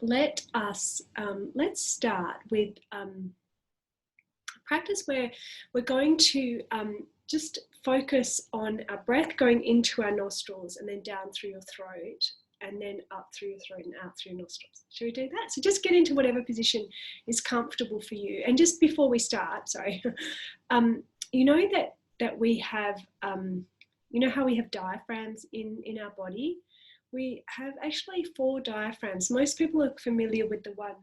let's start with practice where we're going to just focus on our breath going into our nostrils and then down through your throat and then up through your throat and out through your nostrils. Should we do that? So just get into whatever position is comfortable for you. And just before we start, sorry, you know that we have, you know how we have diaphragms in our body? We have actually 4 diaphragms. Most people are familiar with the one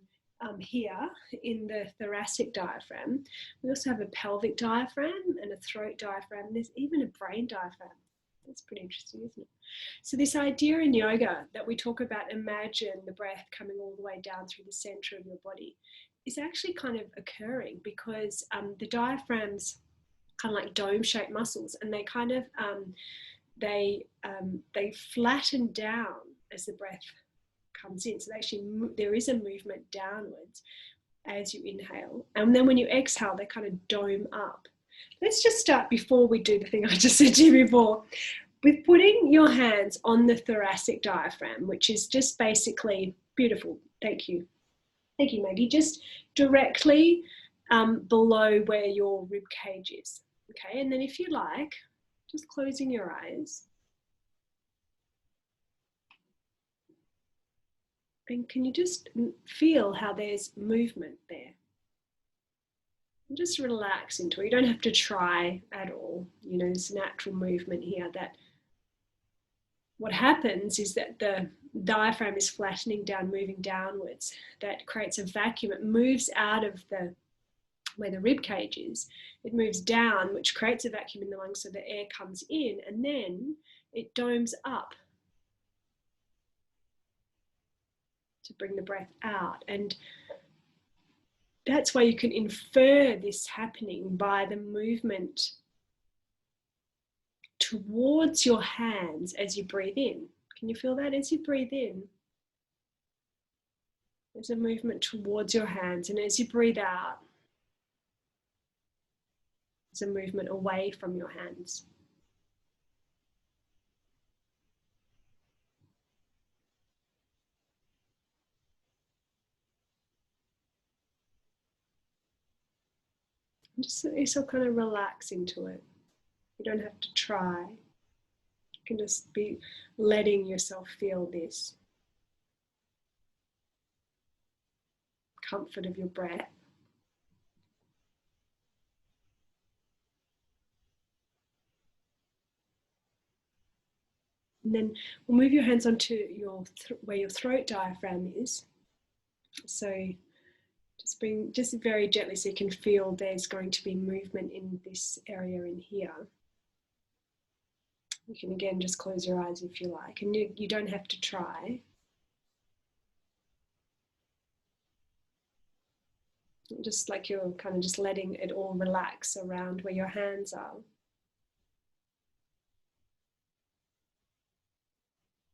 here in the thoracic diaphragm. We also have a pelvic diaphragm and a throat diaphragm. There's even a brain diaphragm. That's pretty interesting, isn't it? So this idea in yoga that we talk about, imagine the breath coming all the way down through the center of your body, is actually kind of occurring because the diaphragms kind of like dome-shaped muscles, and they kind of they flatten down as the breath comes in. So actually there is a movement downwards as you inhale, and then when you exhale they kind of dome up. Let's just start, before we do the thing I just said to you before, with putting your hands on the thoracic diaphragm, which is just basically beautiful. Thank you, Maggie. Just directly below where your rib cage is. Okay, and then if you like, just closing your eyes. And can you just feel how there's movement there? And just relax into it. You don't have to try at all. You know, there's natural movement here. That what happens is that the diaphragm is flattening down, moving downwards. That creates a vacuum. It moves out of where the rib cage is. It moves down, which creates a vacuum in the lungs, so the air comes in, and then it domes up to bring the breath out. And that's why you can infer this happening by the movement towards your hands as you breathe in. Can you feel that? As you breathe in, there's a movement towards your hands, and as you breathe out, there's a movement away from your hands. Just so kind of relax into it. You don't have to try. You can just be letting yourself feel this comfort of your breath. And then we'll move your hands onto where your throat diaphragm is. So just very gently, so you can feel there's going to be movement in this area in here. You can again just close your eyes if you like, and you don't have to try. Just like you're kind of just letting it all relax around where your hands are.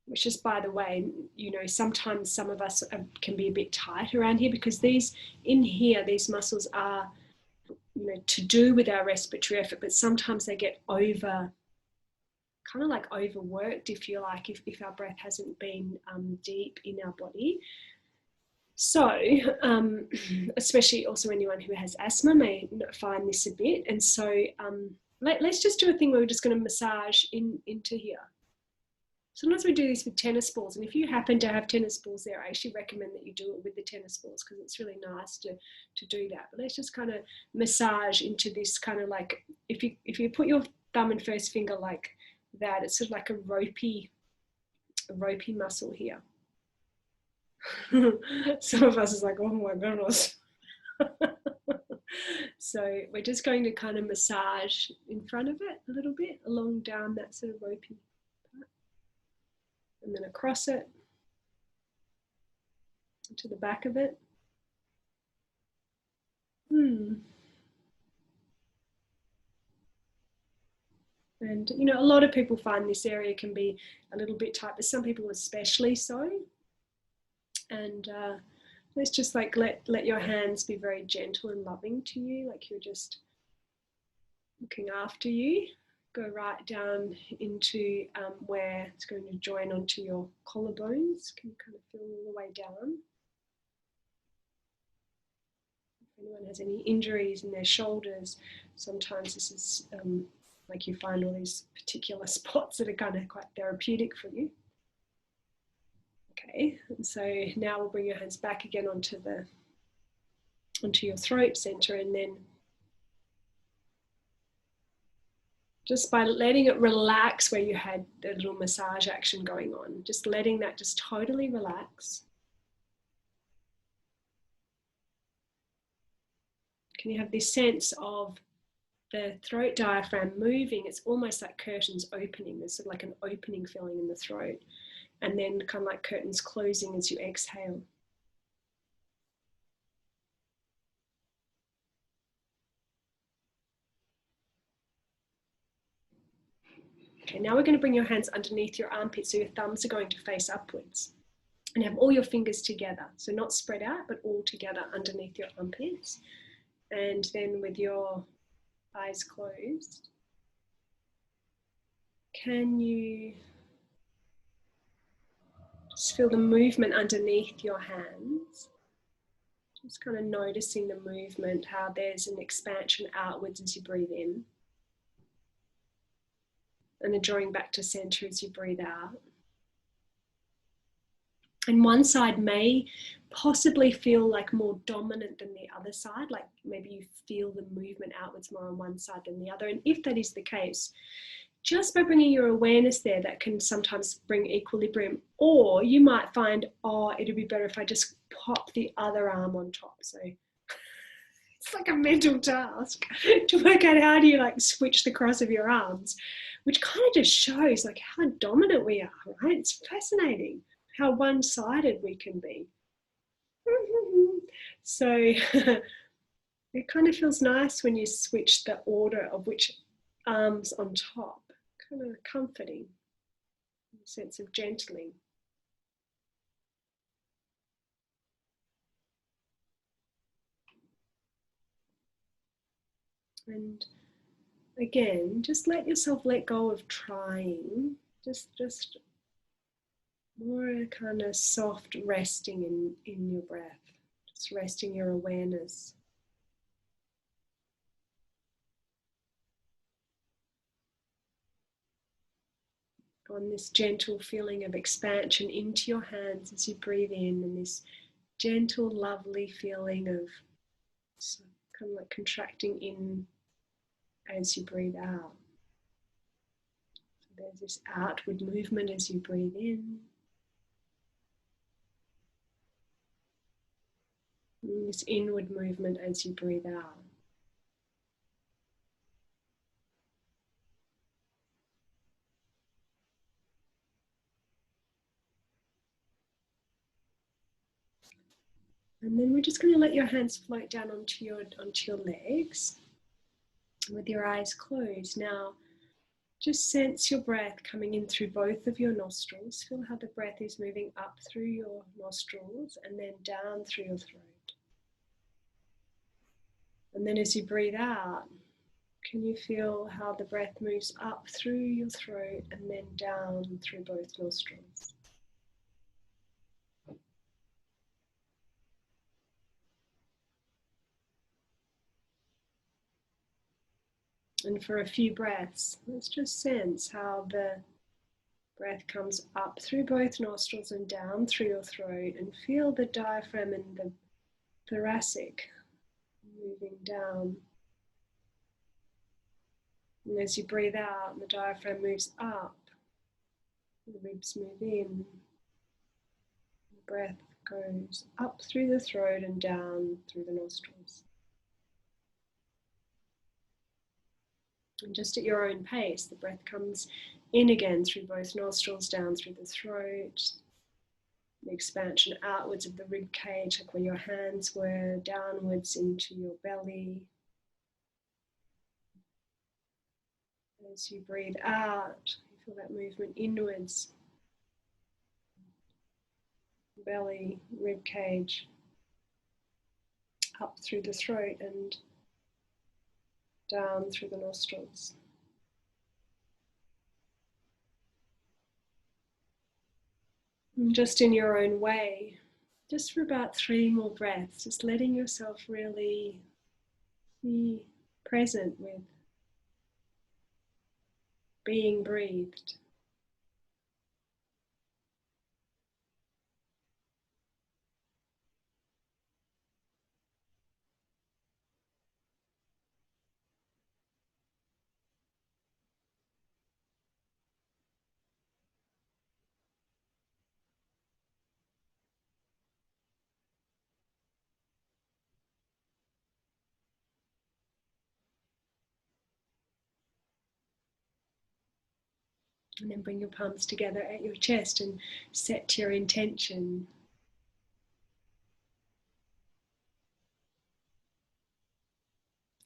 Which, just by the way, you know, sometimes some of us can be a bit tight around here, because these muscles are, you know, to do with our respiratory effort, but sometimes they get kind of like overworked, if you like, if our breath hasn't been deep in our body. So, especially also anyone who has asthma may find this a bit. And so let's just do a thing where we're just going to massage into here. Sometimes we do this with tennis balls, and if you happen to have tennis balls there, I actually recommend that you do it with the tennis balls, because it's really nice to do that. But let's just kind of massage into this kind of like, if you put your thumb and first finger like that, it's sort of like a ropey muscle here. Some of us is like, oh my goodness. So we're just going to kind of massage in front of it a little bit, along down that sort of ropey part, and then across it to the back of it. And, you know, a lot of people find this area can be a little bit tight, but some people especially so. And let's just like let your hands be very gentle and loving to you, like you're just looking after you. Go right down into where it's going to join onto your collarbones. Can you kind of feel all the way down? anyone has any injuries in their shoulders, sometimes this is like you find all these particular spots that are kind of quite therapeutic for you. Okay, and so now we'll bring your hands back again onto your throat center, and then just by letting it relax where you had the little massage action going on, just letting that just totally relax. Can you have this sense of the throat diaphragm moving? It's almost like curtains opening. There's sort of like an opening feeling in the throat, and then kind of like curtains closing as you exhale. Okay, now we're going to bring your hands underneath your armpits, so your thumbs are going to face upwards. And have all your fingers together, so not spread out, but all together underneath your armpits. And then with your eyes closed, can you just feel the movement underneath your hands? Just kind of noticing the movement, how there's an expansion outwards as you breathe in. And then drawing back to center as you breathe out. And one side may possibly feel like more dominant than the other side, like maybe you feel the movement outwards more on one side than the other. And if that is the case, just by bringing your awareness there, that can sometimes bring equilibrium. Or you might find, oh, it'd be better if I just pop the other arm on top. So it's like a mental task to work out how do you like switch the cross of your arms, which kind of just shows like how dominant we are, right? It's fascinating how one-sided we can be. So it kind of feels nice when you switch the order of which arms on top, kind of comforting, a sense of gentling. And again, just let yourself let go of trying, just more kind of soft resting in your breath, just resting your awareness. On this gentle feeling of expansion into your hands as you breathe in, and this gentle, lovely feeling of kind of like contracting in as you breathe out. So there's this outward movement as you breathe in. And this inward movement as you breathe out. And then we're just going to let your hands float down onto your legs with your eyes closed. Now, just sense your breath coming in through both of your nostrils. Feel how the breath is moving up through your nostrils and then down through your throat. And then as you breathe out, can you feel how the breath moves up through your throat and then down through both nostrils? And for a few breaths, let's just sense how the breath comes up through both nostrils and down through your throat, and feel the diaphragm and the thoracic moving down. And as you breathe out, the diaphragm moves up, the ribs move in, the breath goes up through the throat and down through the nostrils. And just at your own pace, the breath comes in again through both nostrils, down through the throat, the expansion outwards of the rib cage, like where your hands were, downwards into your belly. As you breathe out, you feel that movement inwards, belly, rib cage, up through the throat and down through the nostrils. And just in your own way, just for about 3 more breaths, just letting yourself really Be present with being breathed. And then bring your palms together at your chest and set your intention.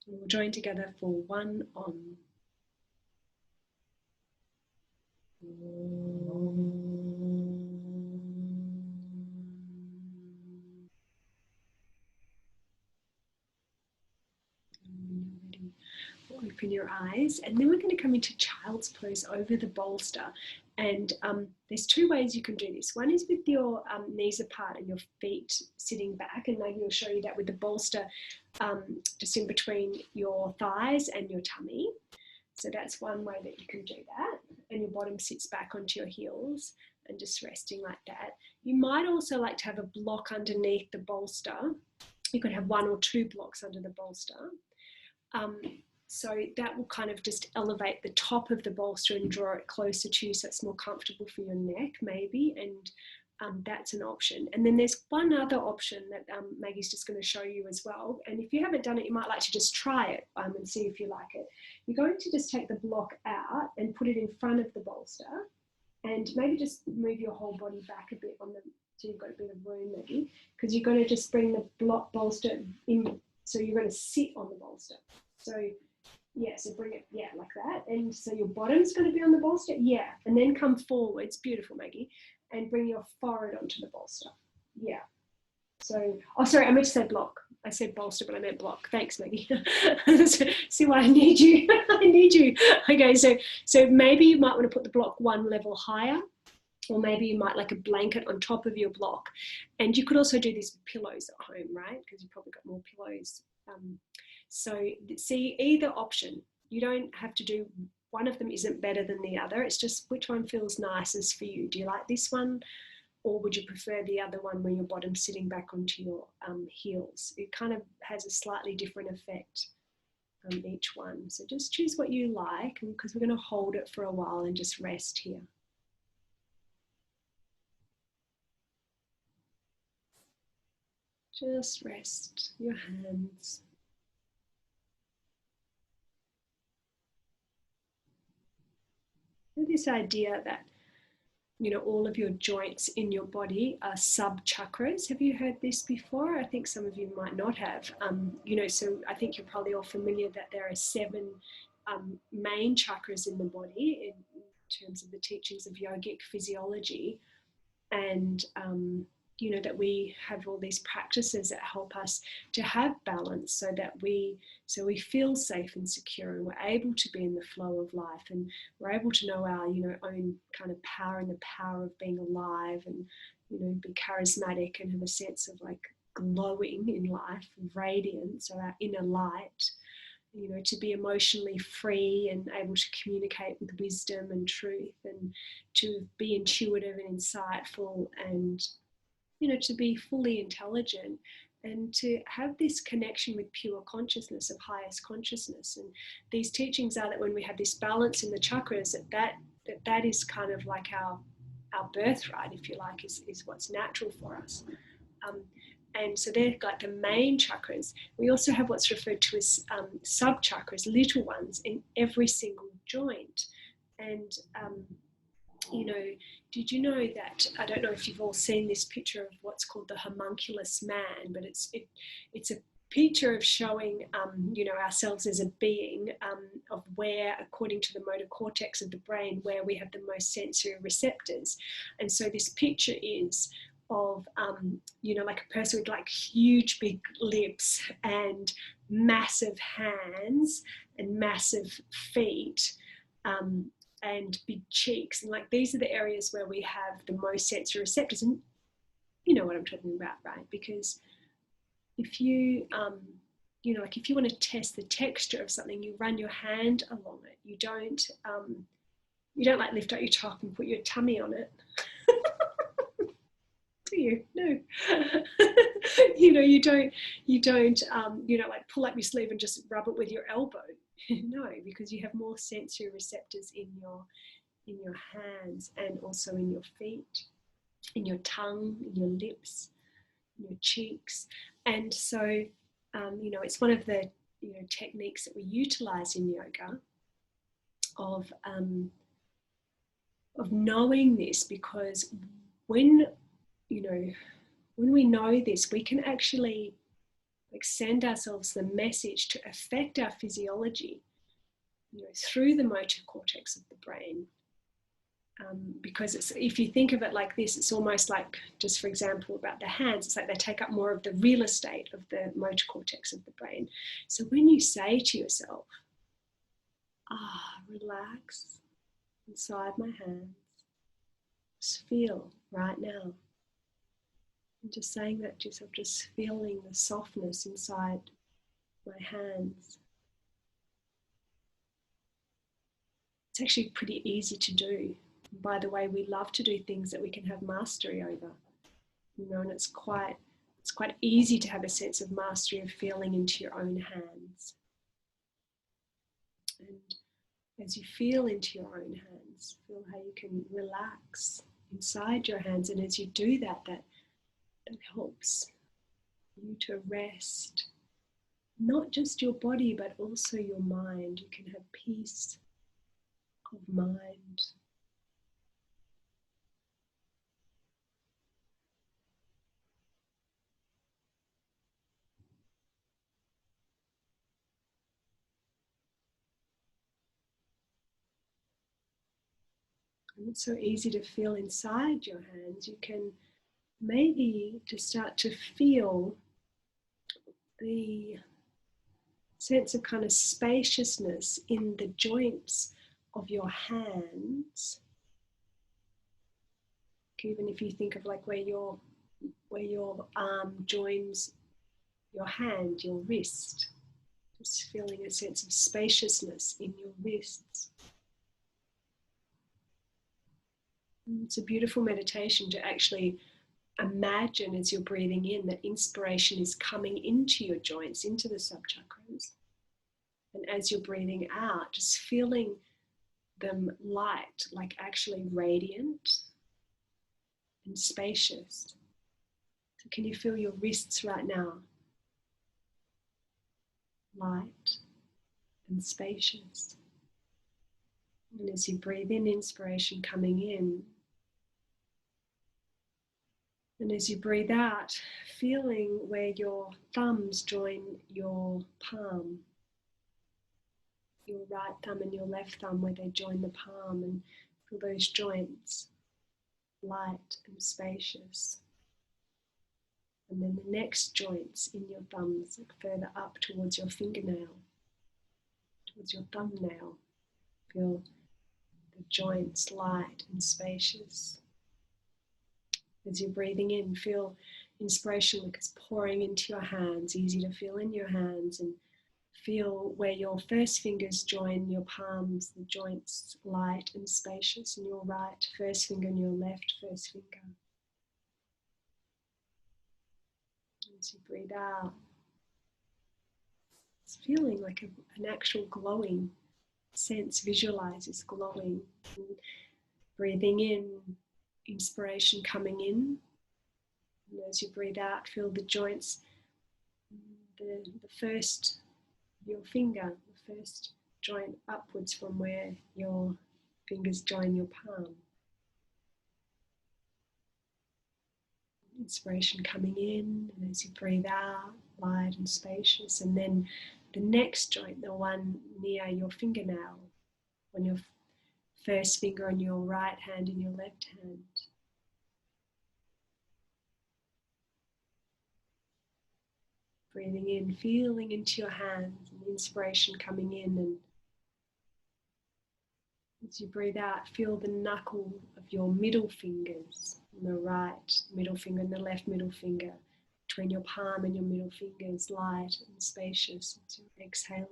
We'll join together for one on. Open your eyes, and then we're going to come into child's pose over the bolster. And there's two ways you can do this. One is with your knees apart and your feet sitting back, and Maggie will show you that with the bolster just in between your thighs and your tummy. So that's one way that you can do that, and your bottom sits back onto your heels and just resting like that. You might also like to have a block underneath the bolster. You could have one or two blocks under the bolster. So that will kind of just elevate the top of the bolster and draw it closer to you so it's more comfortable for your neck maybe, and that's an option. And then there's one other option that Maggie's just going to show you as well, and if you haven't done it you might like to just try it and see if you like it. You're going to just take the block out and put it in front of the bolster, and maybe just move your whole body back a bit on the, so you've got a bit of room maybe, because you're going to just bring the block bolster in, so you're going to sit on the bolster. So yeah, so bring it, yeah, like that. And so your bottom's going to be on the bolster, yeah. And then come forwards, beautiful, Maggie, and bring your forehead onto the bolster, yeah. So, oh, sorry, I meant to say block. I said bolster, but I meant block. Thanks, Maggie. See why I need you? I need you. Okay, so maybe you might want to put the block one level higher, or maybe you might like a blanket on top of your block. And you could also do this with pillows at home, right? Because you've probably got more pillows. So see, either option. You don't have to do, one of them isn't better than the other. It's just which one feels nicest for you. Do you like this one? Or would you prefer the other one where your bottom's sitting back onto your heels? It kind of has a slightly different effect, each one. So just choose what you like, because we're going to hold it for a while and just rest here. Just rest your hands. And this idea that, you know, all of your joints in your body are sub-chakras. Have you heard this before? I think some of you might not have. You know, so I think you're probably all familiar that there are 7 main chakras in the body in terms of the teachings of yogic physiology. And you know, that we have all these practices that help us to have balance, so that we feel safe and secure, and we're able to be in the flow of life, and we're able to know our, you know, own kind of power and the power of being alive, and, you know, be charismatic and have a sense of like glowing in life, radiance, or our inner light. You know, to be emotionally free and able to communicate with wisdom and truth, and to be intuitive and insightful, and, you know, to be fully intelligent, and to have this connection with pure consciousness, of highest consciousness. And these teachings are that when we have this balance in the chakras, that is kind of like our birthright, if you like, is what's natural for us. And so they're like the main chakras. We also have what's referred to as sub-chakras, little ones, in every single joint. And, you know, did you know that, I don't know if you've all seen this picture of what's called the homunculus man, but it's a picture of showing, you know, ourselves as a being, of where, according to the motor cortex of the brain, where we have the most sensory receptors. And so this picture is of, you know, like a person with like huge big lips and massive hands and massive feet, and big cheeks, and like these are the areas where we have the most sensory receptors. And you know what I'm talking about, right? Because if you you know, like if you want to test the texture of something, you run your hand along it. You don't like lift up your top and put your tummy on it. Do you? No. You know, you don't like pull up your sleeve and just rub it with your elbow. No, because you have more sensory receptors in your hands and also in your feet, in your tongue, in your lips, in your cheeks. And so, you know, it's one of the, you know, techniques that we utilize in yoga of knowing this, because when, you know, when we know this, we can actually like send ourselves the message to affect our physiology, you know, through the motor cortex of the brain. Because it's, if you think of it like this, it's almost like, just for example, about the hands, it's like they take up more of the real estate of the motor cortex of the brain. So when you say to yourself, relax inside my hands, just feel right now. And just saying that to yourself, just feeling the softness inside my hands. It's actually pretty easy to do. And by the way, we love to do things that we can have mastery over. You know, and it's quite easy to have a sense of mastery of feeling into your own hands. And as you feel into your own hands, feel how you can relax inside your hands. And as you do that, that helps you to rest, not just your body, but also your mind. You can have peace of mind. And it's so easy to feel inside your hands. You can maybe just start to feel the sense of kind of spaciousness in the joints of your hands. Even if you think of like where your arm joins your hand, your wrist, just feeling a sense of spaciousness in your wrists. And it's a beautiful meditation to actually imagine as you're breathing in that inspiration is coming into your joints, into the subchakras. And as you're breathing out, just feeling them light, like actually radiant and spacious. So can you feel your wrists right now? Light and spacious. And as you breathe in, inspiration coming in. And as you breathe out, feeling where your thumbs join your palm. Your right thumb and your left thumb, where they join the palm, and feel those joints light and spacious. And then the next joints in your thumbs, like further up towards your fingernail, towards your thumbnail. Feel the joints light and spacious. As you're breathing in, feel inspiration like it's pouring into your hands, easy to feel in your hands, and feel where your first fingers join your palms, the joints light and spacious, and your right first finger and your left first finger. As you breathe out, it's feeling like an actual glowing sense. Visualize it's glowing. And breathing in, inspiration coming in. And as you breathe out, feel the joints, the first, your finger, the first joint upwards from where your fingers join your palm. Inspiration coming in, and as you breathe out, light and spacious. And then the next joint, the one near your fingernail, on your first finger on your right hand and your left hand. Breathing in, feeling into your hands, and inspiration coming in, and as you breathe out, feel the knuckle of your middle fingers, the right middle finger and the left middle finger, between your palm and your middle fingers, light and spacious as you're exhaling.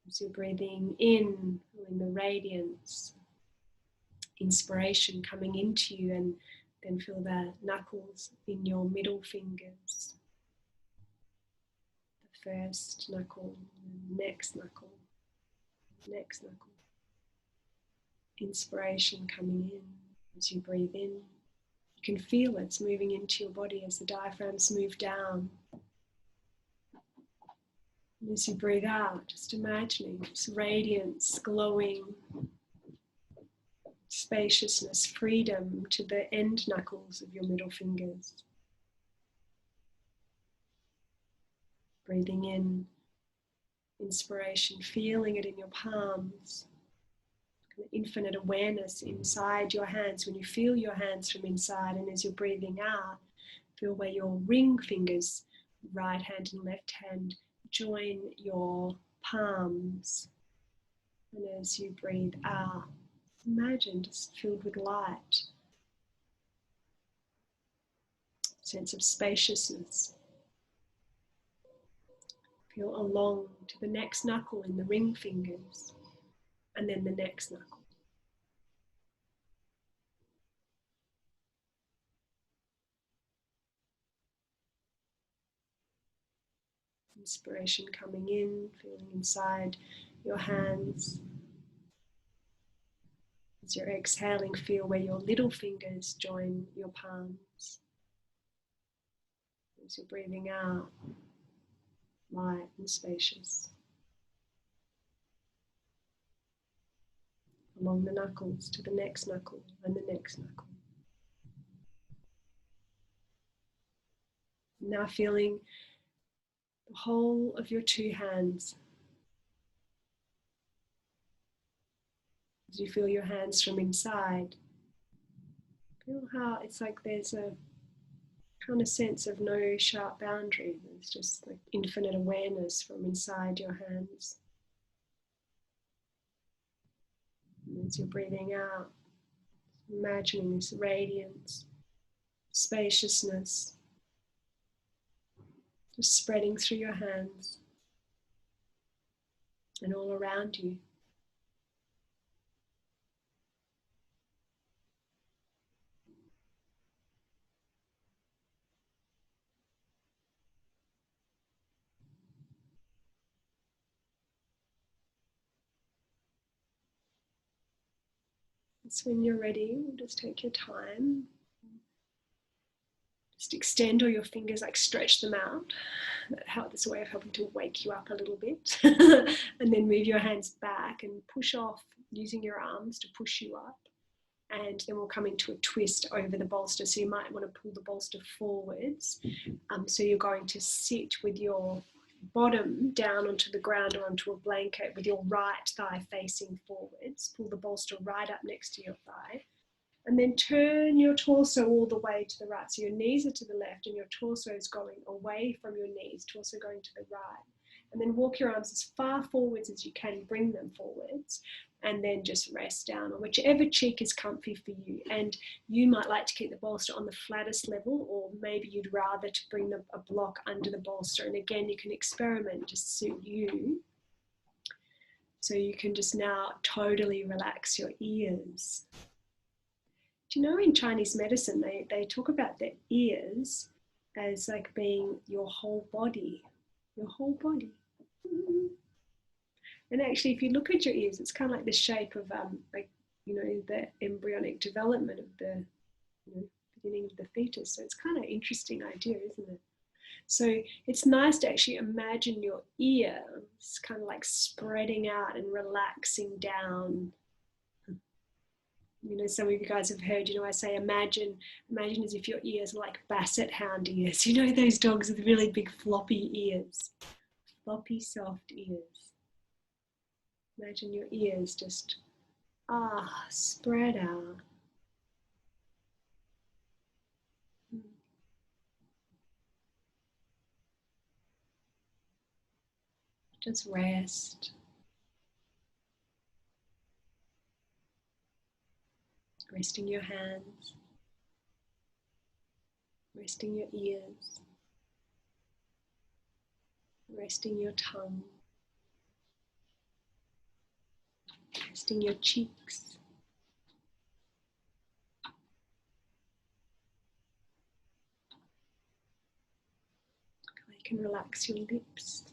As you're breathing in, feeling the radiance, inspiration coming into you, and then feel the knuckles in your middle fingers. The first knuckle, next knuckle, next knuckle. Inspiration coming in as you breathe in. You can feel it's moving into your body as the diaphragms move down. And as you breathe out, just imagining this radiance, glowing, spaciousness, freedom to the end knuckles of your middle fingers. Breathing in, inspiration, feeling it in your palms. Infinite awareness inside your hands. When you feel your hands from inside, and as you're breathing out, feel where your ring fingers, right hand and left hand, join your palms. And as you breathe out, imagine just filled with light, sense of spaciousness. Feel along to the next knuckle in the ring fingers, and then the next knuckle. Inspiration coming in, feeling inside your hands. As you're exhaling, feel where your little fingers join your palms. As you're breathing out, light and spacious. Along the knuckles to the next knuckle and the next knuckle. Now feeling the whole of your two hands. As you feel your hands from inside, feel how it's like there's a kind of sense of no sharp boundary. There's just like infinite awareness from inside your hands. And as you're breathing out, imagining this radiance, spaciousness, just spreading through your hands and all around you. So when you're ready, just take your time. Just extend all your fingers, like stretch them out. That's a way of helping to wake you up a little bit. And then move your hands back and push off using your arms to push you up. And then we'll come into a twist over the bolster. So you might want to pull the bolster forwards. So you're going to sit with your bottom down onto the ground or onto a blanket with your right thigh facing forwards. Pull the bolster right up next to your thigh. And then turn your torso all the way to the right. So your knees are to the left and your torso is going away from your knees, torso going to the right. And then walk your arms as far forwards as you can, bring them forwards. And then just rest down on whichever cheek is comfy for you. And you might like to keep the bolster on the flattest level, or maybe you'd rather to bring a block under the bolster. And again, you can experiment, just suit you. So you can just now totally relax your ears. Do you know in Chinese medicine, they talk about the ears as like being your whole body, your whole body. And actually, if you look at your ears, it's kind of like the shape of, like, you know, the embryonic development of the, you know, beginning of the fetus. So it's kind of an interesting idea, isn't it? So it's nice to actually imagine your ears kind of like spreading out and relaxing down. You know, some of you guys have heard, you know, I say imagine as if your ears are like basset hound ears. You know, those dogs with really big floppy ears, floppy, soft ears. Imagine your ears just, spread out. Just rest. Resting your hands. Resting your ears. resting your tongue, resting your cheeks. You can relax your lips.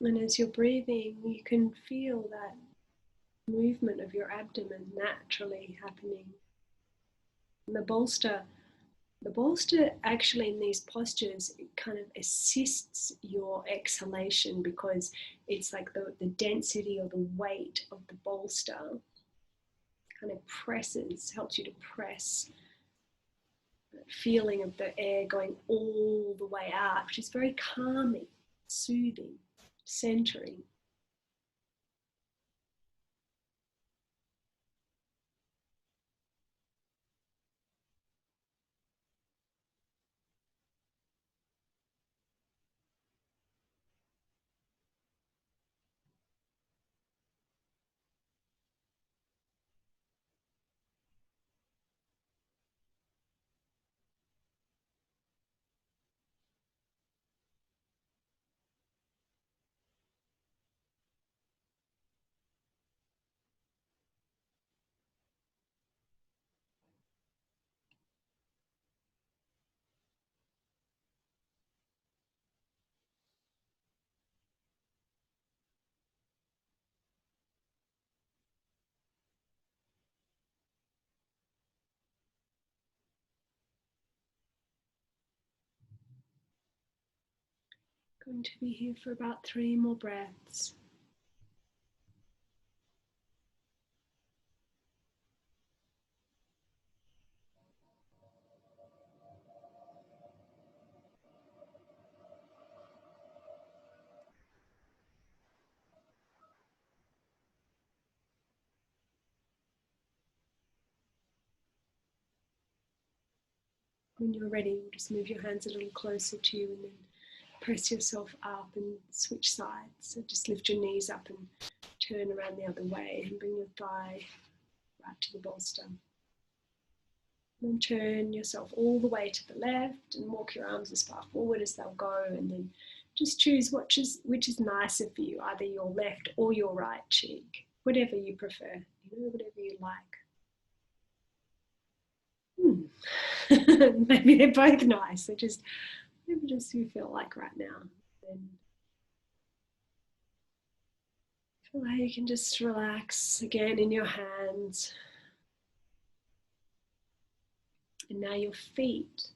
And as you're breathing, you can feel that movement of your abdomen naturally happening. And the bolster actually in these postures, it kind of assists your exhalation because it's like the density or the weight of the bolster kind of presses, helps you to press, feeling of the air going all the way out, which is very calming, soothing, centering. Going to be here for about 3 more breaths. When you're ready, you'll just move your hands a little closer to you and then press yourself up and switch sides. So just lift your knees up and turn around the other way and bring your thigh right to the bolster. And then turn yourself all the way to the left and walk your arms as far forward as they'll go, and then just choose which is nicer for you, either your left or your right cheek, whatever you prefer, whatever you like. Maybe they're both nice. So just whatever just you feel like right now. Then feel like you can just relax again in your hands. And now your feet.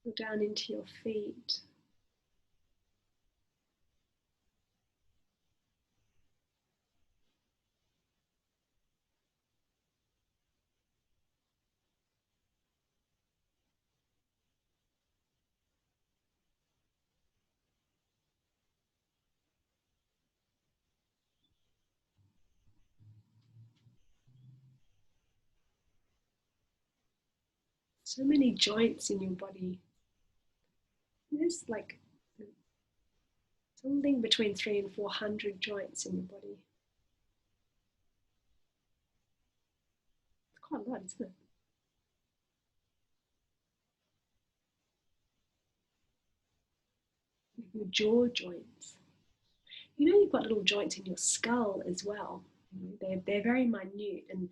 Go down into your feet. So many joints in your body. There's like something between 300 and 400 joints in your body. It's quite a lot, isn't it? Your jaw joints. You've got little joints in your skull as well. They're very minute, and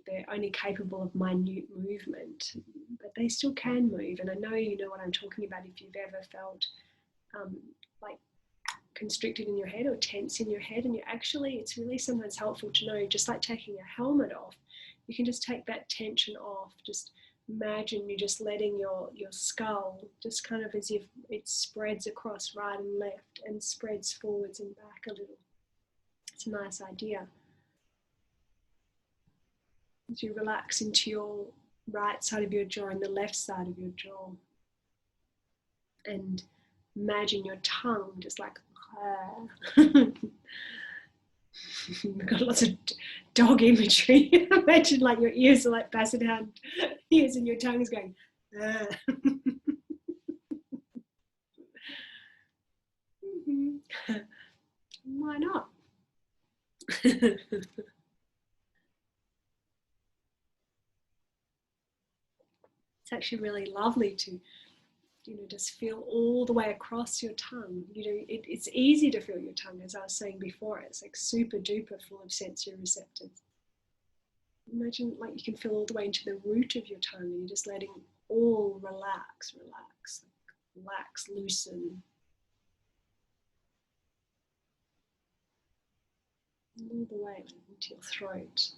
they're only capable of minute movement, but they still can move. And I know you know what I'm talking about if you've ever felt like constricted in your head or tense in your head. And it's really sometimes helpful to know, just like taking a helmet off, you can just take that tension off. Just imagine you're just letting your skull just kind of as if it spreads across right and left and spreads forwards and back a little. It's a nice idea. As you relax into your right side of your jaw and the left side of your jaw. And imagine your tongue just like, we've got lots of dog imagery. Imagine like your ears are like basset hound ears and your tongue is going, Why not? It's actually really lovely to, just feel all the way across your tongue. It's easy to feel your tongue, as I was saying before. It's like super duper full of sensory receptors. Imagine like you can feel all the way into the root of your tongue and you're just letting all relax, loosen. All the way into your throat.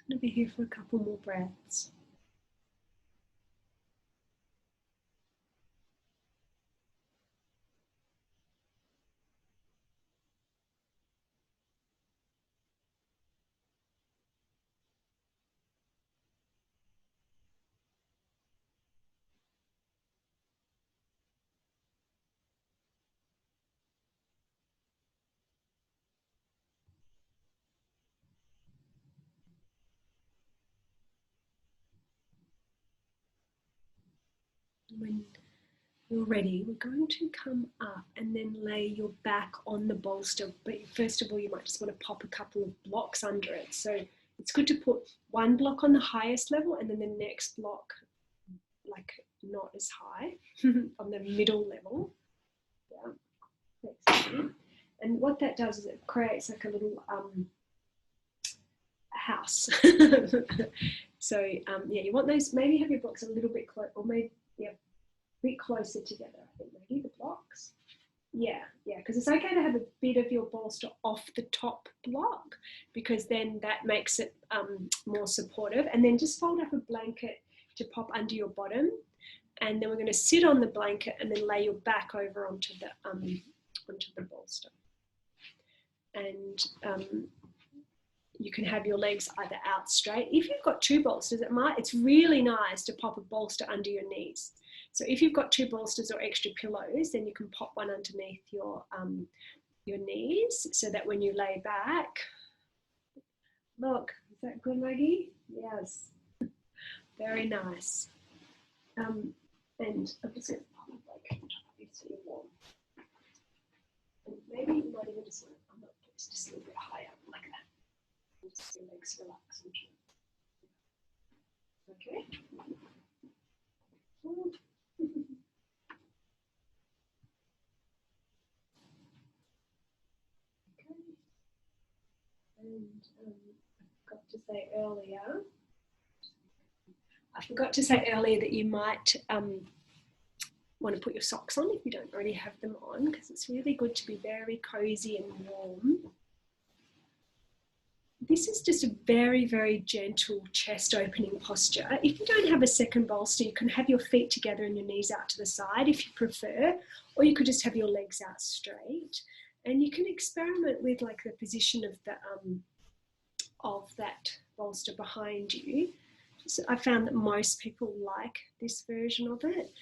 I'm going to be here for a couple more breaths. When you're ready, we're going to come up and then lay your back on the bolster. But first of all, you might just want to pop a couple of blocks under it. So it's good to put one block on the highest level and then the next block, like not as high, on the middle level. Yeah. And what that does is it creates like a little house. So yeah, you want those, maybe have your blocks a little bit close, or maybe a bit closer together. I think maybe the blocks. Yeah, because it's okay to have a bit of your bolster off the top block, because then that makes it more supportive. And then just fold up a blanket to pop under your bottom, and then we're going to sit on the blanket and then lay your back over onto the bolster. And you can have your legs either out straight. If you've got two bolsters, it's really nice to pop a bolster under your knees. So if you've got two bolsters or extra pillows, then you can pop one underneath your knees, so that when you lay back, look, is that good, Maggie? Yes, very nice. And I'm just going to pop a blanket on top of you so you're warm. And maybe you might even just want to, just a little bit higher, like that. And just your legs relax. Okay. And I forgot to say earlier that you might want to put your socks on if you don't already have them on, because it's really good to be very cozy and warm. This is just a very, very gentle chest opening posture. If you don't have a second bolster, you can have your feet together and your knees out to the side if you prefer, or you could just have your legs out straight. And you can experiment with like the position of that bolster behind you. So I found that most people like this version of it.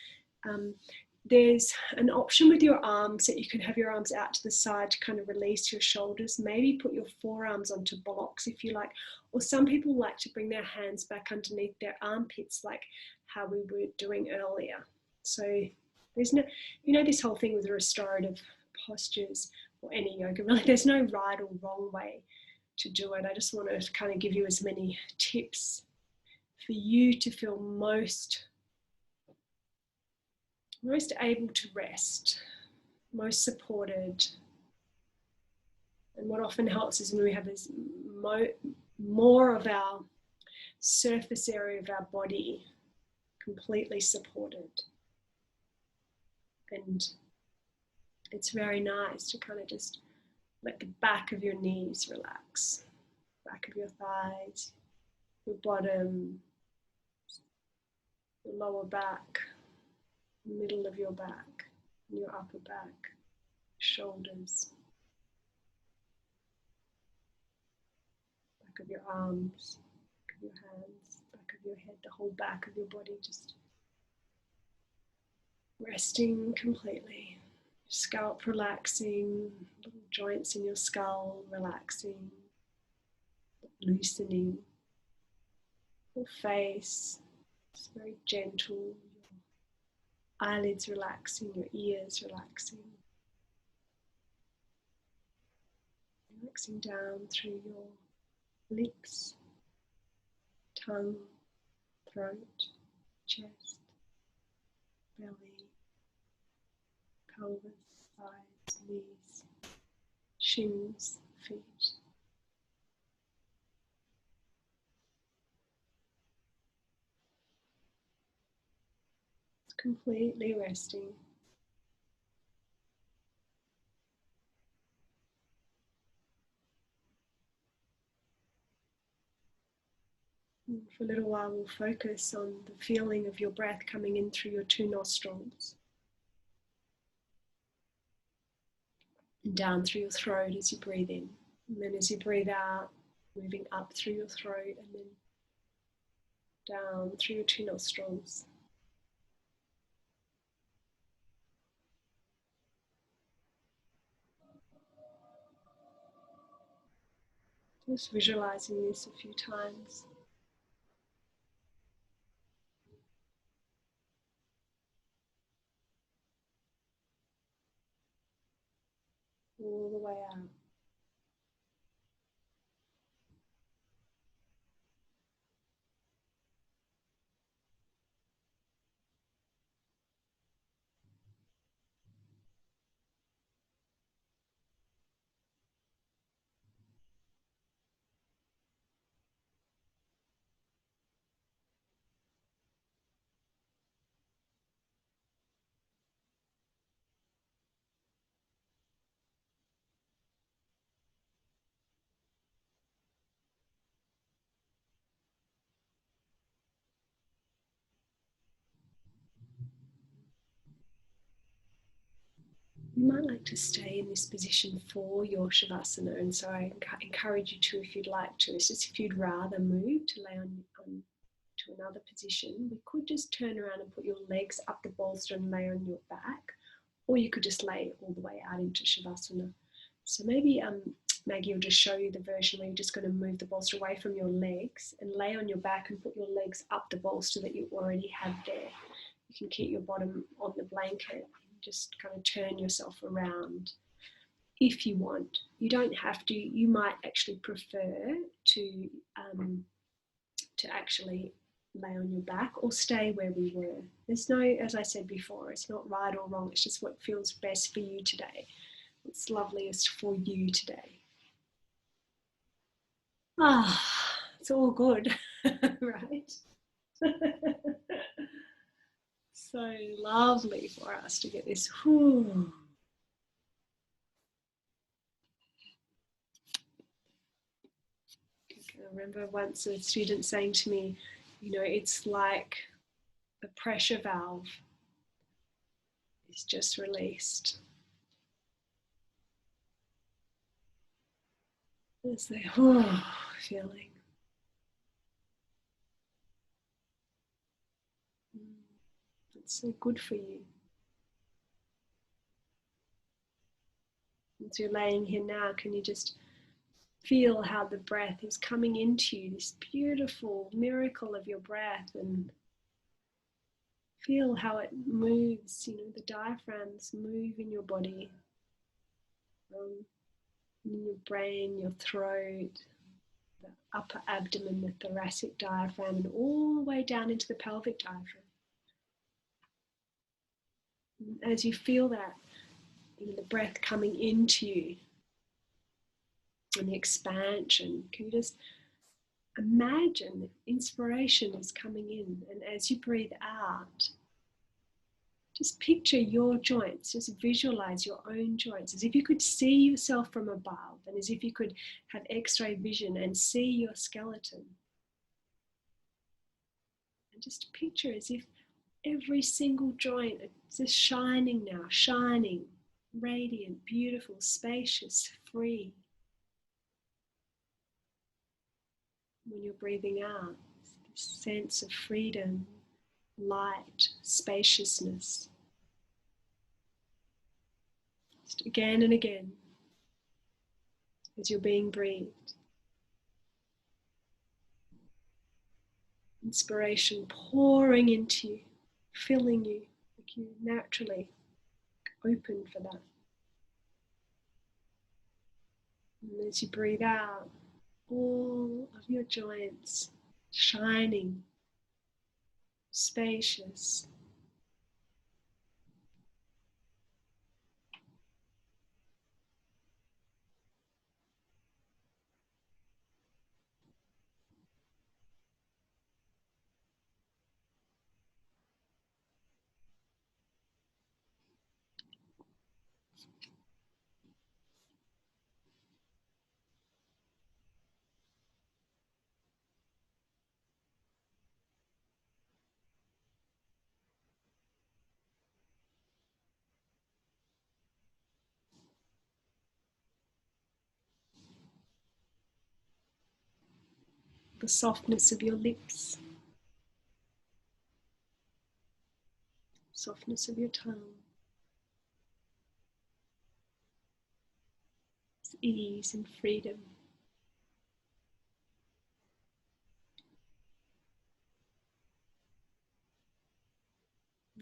There's an option with your arms that you can have your arms out to the side to kind of release your shoulders. Maybe put your forearms onto blocks if you like. Or some people like to bring their hands back underneath their armpits, like how we were doing earlier. So there's no, this whole thing with restorative postures or any yoga, really, there's no right or wrong way to do it. I just want to kind of give you as many tips for you to feel most able to rest, most supported. And what often helps is when we have this more of our surface area of our body completely supported. And it's very nice to kind of just let the back of your knees relax, back of your thighs, your bottom, your lower back, middle of your back, and your upper back, shoulders, back of your arms, back of your hands, back of your head, the whole back of your body just resting completely. Scalp relaxing, little joints in your skull relaxing, loosening. Your face is very gentle. Your eyelids relaxing, your ears relaxing. Relaxing down through your lips, tongue, throat, chest, belly, pelvis, thighs, knees, shins, feet. It's completely resting. And for a little while, we'll focus on the feeling of your breath coming in through your two nostrils and down through your throat as you breathe in. And then as you breathe out, moving up through your throat and then down through your two nostrils. Just visualizing this a few times. All the way out. You might like to stay in this position for your Shavasana, and so I encourage you to, if you'd like to. It's just if you'd rather move to lay on to another position, we could just turn around and put your legs up the bolster and lay on your back, or you could just lay all the way out into Shavasana. So maybe Maggie will just show you the version where you're just going to move the bolster away from your legs and lay on your back and put your legs up the bolster that you already have there. You can keep your bottom on the blanket. Just kind of turn yourself around if you want. You don't have to. You might actually prefer to actually lay on your back or stay where we were. There's no, as I said before, it's not right or wrong. It's just what feels best for you today. What's loveliest for you today. It's all good, right? So lovely for us to get this. Whew. I remember once a student saying to me, it's like the pressure valve is just released. It's the feeling. It's so good for you. As you're laying here now, can you just feel how the breath is coming into you, this beautiful miracle of your breath, and feel how it moves, the diaphragms move in your body, in your brain, your throat, the upper abdomen, the thoracic diaphragm, and all the way down into the pelvic diaphragm. And as you feel that, the breath coming into you and the expansion, can you just imagine that inspiration is coming in, and as you breathe out, Just picture your joints, just visualize your own joints as if you could see yourself from above and as if you could have X-ray vision and see your skeleton. And just picture as if every single joint is just shining now, shining, radiant, beautiful, spacious, free. When you're breathing out, this sense of freedom, light, spaciousness. Just again and again as you're being breathed. Inspiration pouring into you, filling you, like you naturally open for that. And as you breathe out, all of your joints shining, spacious. The softness of your lips, softness of your tongue, ease and freedom.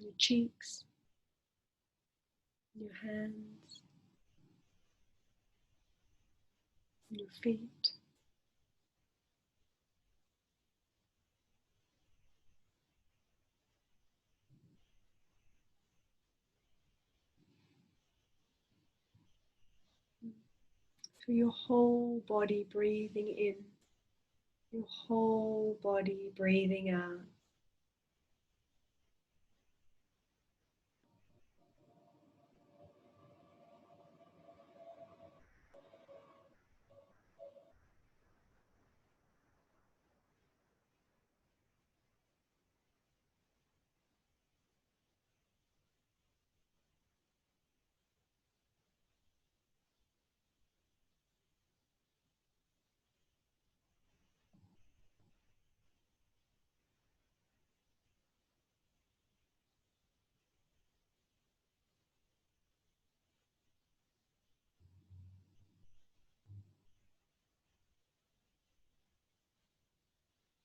Your cheeks, your hands, your feet. Feel your whole body breathing in, your whole body breathing out.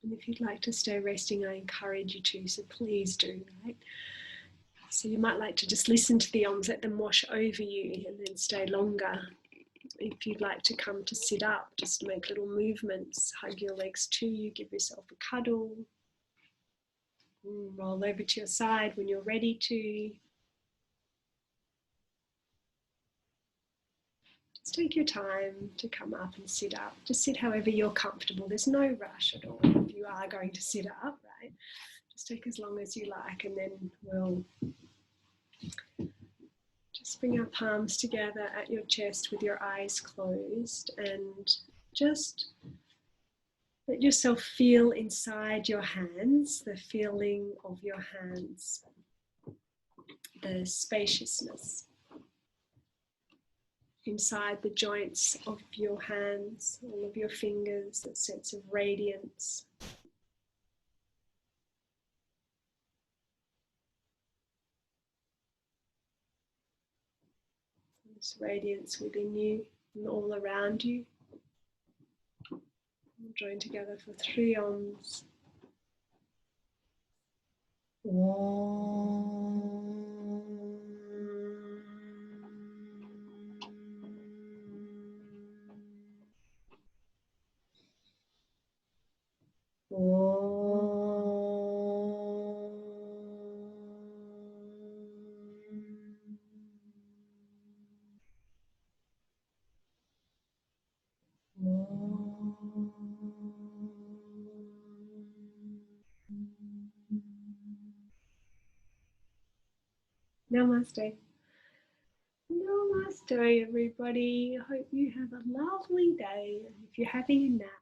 And if you'd like to stay resting, I encourage you to, so please do, right? So you might like to just listen to the OMs, let them wash over you and then stay longer. If you'd like to come to sit up, just make little movements, hug your legs to you, give yourself a cuddle, roll over to your side when you're ready to. Just take your time to come up and sit up. Just sit however you're comfortable. There's no rush at all if you are going to sit up, right? Just take as long as you like, and then we'll just bring our palms together at your chest with your eyes closed and just let yourself feel inside your hands, the feeling of your hands, the spaciousness inside the joints of your hands, all of your fingers, that sense of radiance. This radiance within you and all around you. We'll join together for 3 OMs. Namaste. Namaste, everybody. I hope you have a lovely day. If you're having a nap,